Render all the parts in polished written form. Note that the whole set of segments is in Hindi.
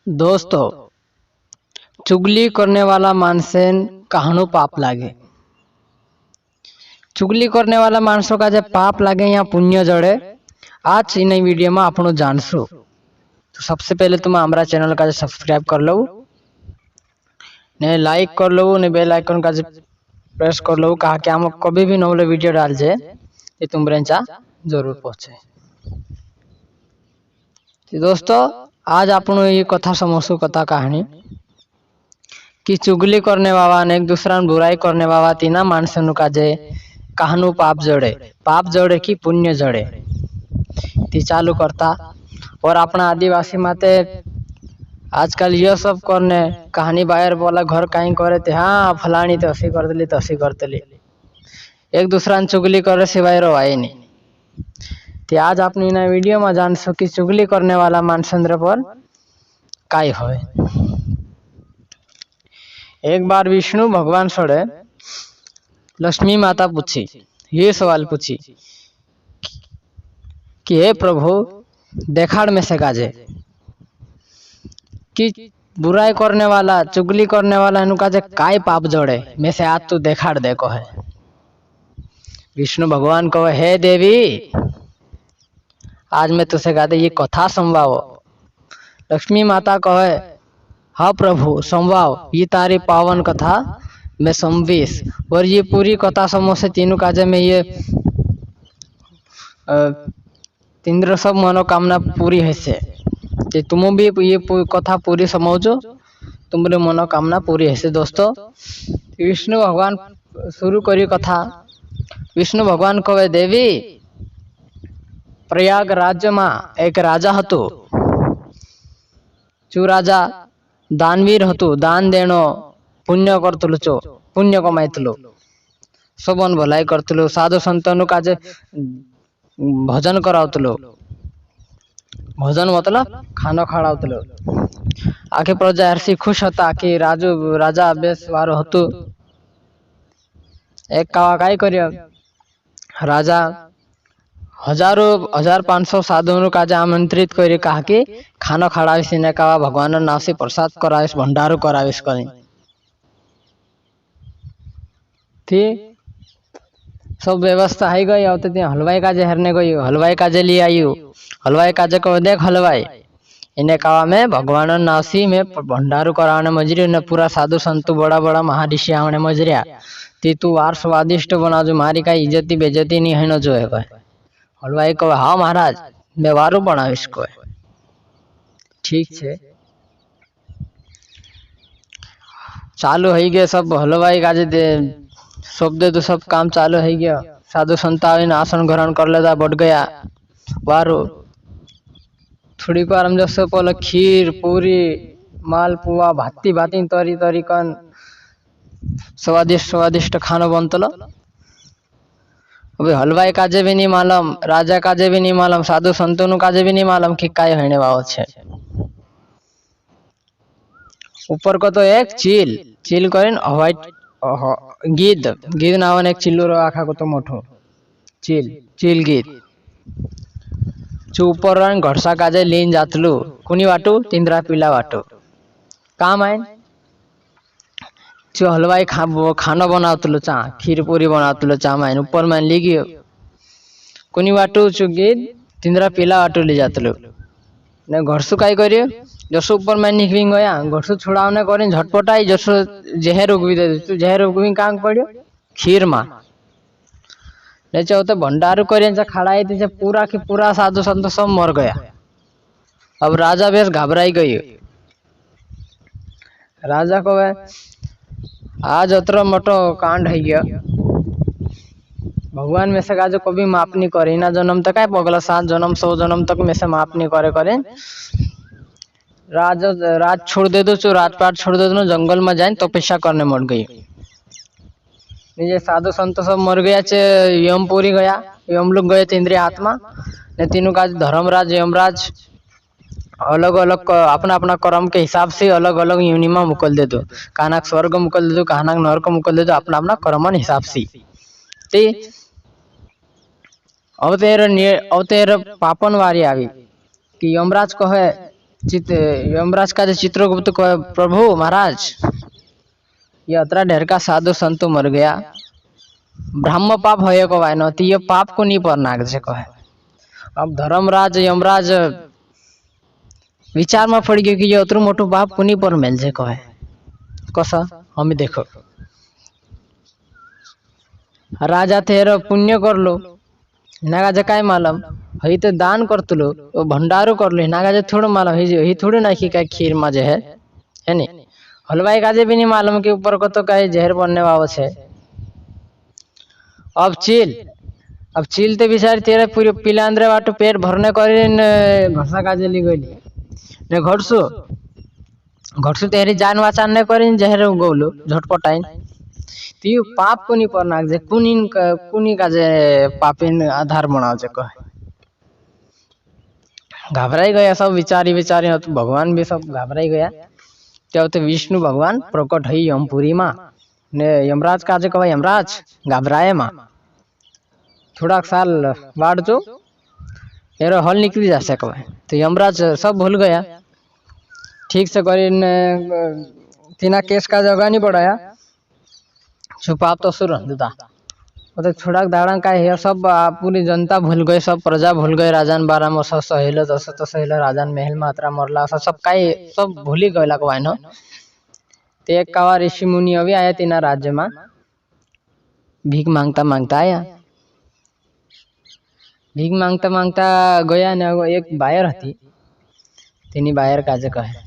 दोस्तों, चुगली करने वाला मानसेन कहानो पाप लागे। चुगली करने वाला मानसों का जब पाप लागे या पुण्य जड़े, आज इन वीडियो में आपनो जानसो। तो सबसे पहले तुम हमारा चैनल का सब्सक्राइब कर लो, ने लाइक कर लो, ने बेल आइकन का प्रेस कर लो, कहा कि हम कभी भी नवले वीडियो डाल जे ये तुम रेंचा जरूर पहुंचे। तो दोस्तों, आज आपनो ये कथा समझो, कथा कहानी कि चुगली करने वाला ने एक दूसरा बुराई करने वाला तीना मानसनु का जे कहानु पाप जड़े की पुण्य जड़े ती चालू करता। और अपना आदिवासी माते आजकल यह सब करने कहानी बाहर बोला घर कहीं करे थे, हाँ फलानी तो ऐसी कर दिली, तसी कर दिली, एक दूसरा चुगली करे सिवाय रवाई नहीं। तो आज आपने इन वीडियो में जान सो कि चुगली करने वाला मानसंद्र पर काई होए। एक बार विष्णु भगवान सोड़े लक्ष्मी माता पूछी, ये सवाल पूछी कि हे प्रभु, देखाड़ में से काजे कि बुराई करने वाला चुगली करने वाला इनका जे काय पाप जोड़े में से आज तू देखाड़ देखो है। विष्णु भगवान को, हे देवी, आज मैं तुझसे कहते ये कथा संवाओ। लक्ष्मी माता कहे, हाँ प्रभु संवाओ, ये तारी पावन कथा मैं संवीस। और ये पूरी कथा समो से तीनों काजे में ये तीनों सब मनोकामना पूरी है से कि तुम भी ये कथा पूरी समझो, तुम्हारी मनोकामना पूरी है से। दोस्तों, विष्णु भगवान शुरू करी कथा। विष्णु भगवान कहे, देवी, प्रयाग राज्य में एक राजा हतु। चू राजा दानवीर हतु, दान देनो पुण्य करतुलु, चो पुण्य कमाइतुलु, सबन भलाई करतुलु, साधु संतनु काजे भजन कराउतुलु। भजन मतलब खाना खड़ाउतुलु। आखिर प्रजा हर्षि खुश होता कि राजा बेस वारो हतु। एक कावा काई करियो, राजा 1500 साधुओं का आमंत्रित करी, कहा कि खाना खड़ाविस ने कहा भगवान नाव से प्रसाद कराविस, भंडारो कराविस करी थी। सब व्यवस्था है गई। आते थे हलवाई काजे हरने गई, हलवाई काजे लिए आयु। हलवाई काजे को, देख हलवाई, इन्हें कहा मैं भगवान नासी में भंडारो कराने मजरी ने पूरा साधु संतु बड़ा बड़ा महाऋषि आने मजरिया ती तू वार स्वादिष्ट बना जो, मारी का इज्जती बेजती नहीं है न जो है। हलवाई को, हाँ महाराज, मैं वारू बनावीश को। ठीक है, चालू है गया सब। हलवाई काजे दे सब दे तो सब काम चालू है गया। साधु संत आविन आसन ग्रहण कर लेता, बढ़ गया वारू। थोड़ी बार हम जैसे बोले खीर पूरी मालपुआ भाती भाती तरी तरी कन स्वादिष्ट स्वादिष्ट खाना बनतलो। अभी हलवाई काजे भी नहीं मालूम, राजा काजे भी नहीं मालूम, साधु संतों काजे भी नहीं मालूम कि काय होने वाला छे। ऊपर को तो एक चील करीन व्हाइट गीद नावन एक चिल्लू रो आखा को तो मोठो चील गीद चू ऊपर रन घरसा काजे लीन जातलू कुनी वाटू तिंद्रा पीला वाटू काम आए। जो हलवाई खाना बनावतलो, चा खीर पूरी बनावतलो, चा माइन ऊपर में ली गयो कुनी वाटू चू गीद तिंद्रा पीला वाटू ले जातलो ने घरसु काई करियो, जसो ऊपर में निकलिंग गया घरसु छुड़ावने करिन झटपट आई, जसो जहर उगवी दे तू जहर उगवी कांग पड़ियो खीर मा ने चाहते भंडारू करिन जा खड़ाई थे पूरा की पूरा साधु संत सब मर गया। अब राजा बेस घबराई गई। राजा को आज अतरो मोटो कांड है गया, भगवान में से का जो कभी माफ नहीं करे, ना जन्म तक है पगला 7 जन्म 100 जन्म तक में से माफ नहीं करे राज छोड़ दे दो, चो राजपाट छोड़ दे दो, जंगल में जाए तपस्या करने मर गई। ये साधु संत सब मर गया चे, यमपुरी गया, यम लोग गए थे इंद्रिय आत्मा ने तीनों का धर्मराज यमराज अलग अलग अपना अपना कर्म के हिसाब से अलग अलग यूनिमा मुकल दे दो, कहना स्वर्ग मुकल दे दो, कहना नरक मुकल दे दो, अपना अपना कर्मन हिसाब से। अवतेर पापन वारी आई कि यमराज कहे यमराज का जो चित्रगुप्त को प्रभु महाराज ये अतरा ढेर का साधु संतो मर गया ब्रह्म पाप होए को वायनो तो ये पाप को नहीं पर नाग से कहे। अब धर्मराज यमराज विचार में पड़ गयो कि ये उतरू मोटू पाप को नहीं पर मेल से कहे कसा हम देखो राजा तेर पुण्य कर लो नागा काय मालम हई तो दान करतलो भंडारो कर लो नागा थोड़ा मालूम ही थोड़ी ना कि खीर मजे है नहीं हलवाई काजे भी नहीं मालूम कि ऊपर को तो कहीं जहर बनने वाला है। अब चील ते बिचारी तेरे पूरे पिलांद्रे वाटो पेट भरने कर घसा काजे ली गई ने घटसु तेरी जान वाचाने कर जहर गौलो झटपटाइन तो पाप कुनी पर नाग जे कुनी काजे पापिन आधार बनाओ जे कहे घबराई गया सब विचारी तो भगवान भी सब घबराई गया तो विष्णु भगवान प्रकट है यमपुरी माँ ने यमराज काजे कहा यमराज घबराए माँ थोड़ा साल बाद जो एरो हल निकली जा सके तो यमराज सब भूल गया ठीक से कर तीना केस का जगह नहीं बढ़ाया छुपा तो सुर था तो थोड़ा दाड़ा का है सब पूरी जनता भूल गए सब प्रजा भूल गए राजान बारा में सब सहेलो दस तो सहेलो राजान महल मात्रा मरला सब काई सब भूली गए लगवानो तो एक कावा ऋषि मुनि अभी आया तीना राज्य में भीख मांगता आया भीख मांगता गया ने एक बायर थी तीनी बायर काजे कहे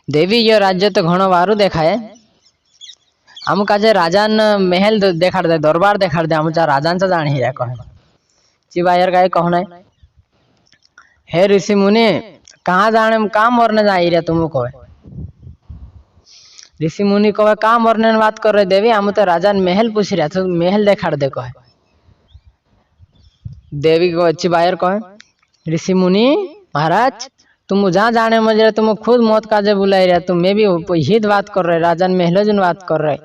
देवी ये राज्य तो घणो वारू देखाए हम काजे राजान महल देखाड़ दे दरबार देखाड़ दे हम राजान से जानी है कहे जी बायर का कहना है हे ऋषि मुनि कहाँ जाने कहाँ मरने जा रहे तुम कहे ऋषि मुनि कहे कहाँ मरने बात कर रहे देवी हम तो राजान महल पूछ रहा तो महल देखाड़ दे कहे देवी को अच्छी बायर कहे ऋषि मुनि महाराज तुम जहाँ जाने मजे तुम खुद मौत काजे बुलाई रहे तुम मैं भी हित बात कर रहे राजान महलो जन बात कर रहे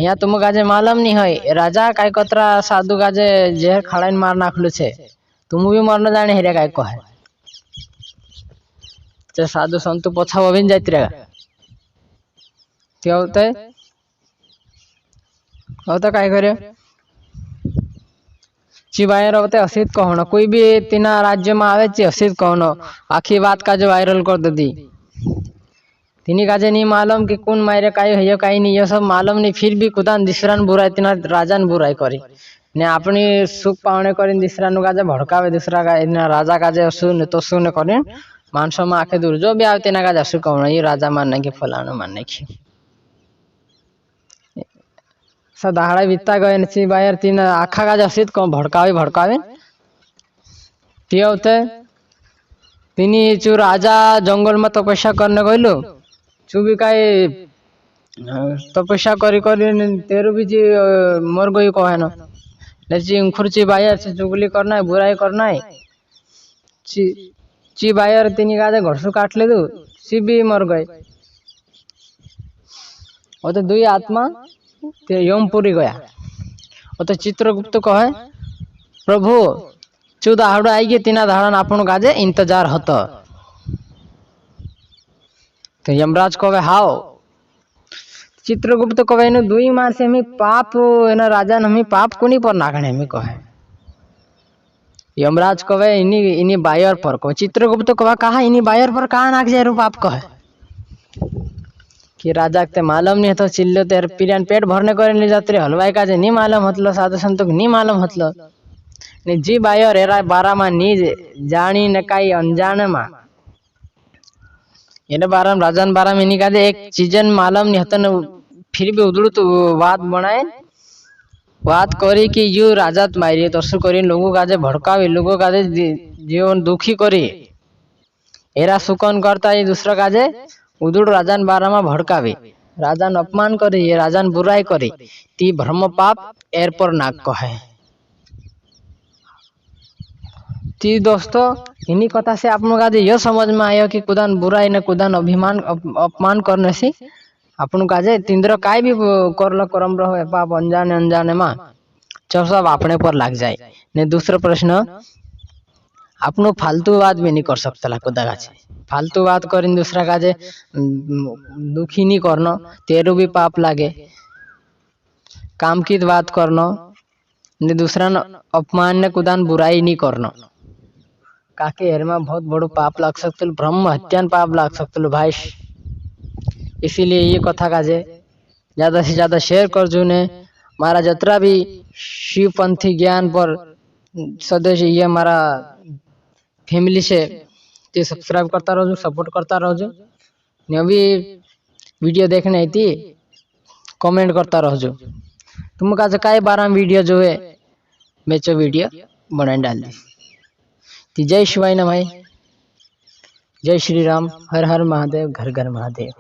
यहाँ तुम काजे मालूम नहीं है राजा काय कतरा साधु काजे जहर खड़ाइन मार नाखलू छे तुम भी मरने जाने हेरे काय कहे जे साधु संतु पछा अभिन जाती रहेगा क्या होता काय करे ची वायरल होते असित कहना कोई भी तीना राज्य में आवे ची असित कहना आखी बात का जो वायरल कर दे दी तीनी काजे नहीं मालूम कि कौन मायरे काई है काई नहीं ये सब मालूम नहीं फिर भी कुदान दिसरान बुराई तीना राजान बुराई करी ने अपनी सुख पावने करी दिसरान काजे भड़कावे दूसरा का इना राजा काजे सुन तो सुन करी मानसों में आखे दूर जो भी आवे तीना काजे असु कहना ये राजा मानने की फलाना मानने की सदाहड़ा बीतता गए ची बायर तीन आखा का जसित को भड़कावे होते तीनी चू राजा जंगल में तपस्या करने गइलो चू भी काई तपस्या करी तेरू भी जी मर गई कहे न ची खुरची बायर से चुगली करना है बुराई करना है ची बायर तीनी का घरसू काट ले दू ची भी मर गए वो तो दुई आत्मा यमपुरी गया वो तो चित्रगुप्त कहे प्रभु चू दाहड़ा आई गए तीना दाहड़ा आपन काजे इंतजार होता तो यमराज कहे हाओ चित्रगुप्त कहे न दुई मार से हमें पाप ना राजा हमें पाप को नहीं पर नागणे हमें कहे यमराज कहे इनी बायर पर कहे चित्रगुप्त कहे कहा इनी बायर पर कहा नाग जाए पाप कहे कि राजा के मालूम नहीं तो चिल्लो तेरे पिरियन पेट भरने कर ले जाते हलवाई का नहीं मालूम हतलो साधु संतों को नहीं मालूम हतलो ने जी बायर एरा बारा मा नी जानी न काई अनजाने मा ये बारा राजन बारा में नहीं का एक चीजन मालूम नहीं हतन फिर भी उधड़ तो बात बनाए बात करी कि यू राजा तुम्हारी तो सु करी लोगों का भड़कावे लोगों का जीवन दुखी करी एरा सुकन करता है दूसरा काजे उदुड़ राजान बारा में भड़कावे राजान अपमान करे ये राजान बुराई करे ती भ्रम पाप एर पर नाग कहे ती दोस्तों इन्हीं कथा से आप लोग यह समझ में आया कि कुदान बुराई न कुदान अभिमान अपमान करने से अपन काजे तिंद्र काय भी करल करम रहो पाप अनजाने माँ चल सब अपने पर लग जाए ने दूसरा प्रश्न आपनो फालतू बात भी नहीं कर सकता खुदा गाचे फालतू बात करीन दूसरा काजे दुखी नहीं करनो तेरू भी पाप लागे। काम की बात करनो ने दूसरा न अपमान ने कुदान बुराई नहीं करनो काके एरमा बहुत बड़ो पाप लाग सकते ब्रह्म हत्यान पाप लाग सकते भाई। इसीलिए ये कथा काजे ज्यादा से ज्यादा शेयर करजो ने मारा जतरा भी शिवपंथी ज्ञान पर सदस्य ये हमारा फैमिली से ते सब्सक्राइब करता रहो सपोर्ट करता रहो ने अभी वीडियो देखने आई थी कमेंट करता रहो तुम का काय 12 वीडियो जो है मैं जो वीडियो बना डाल दी। जय शिवाय न भाई, जय श्री राम, हर हर महादेव, घर घर महादेव।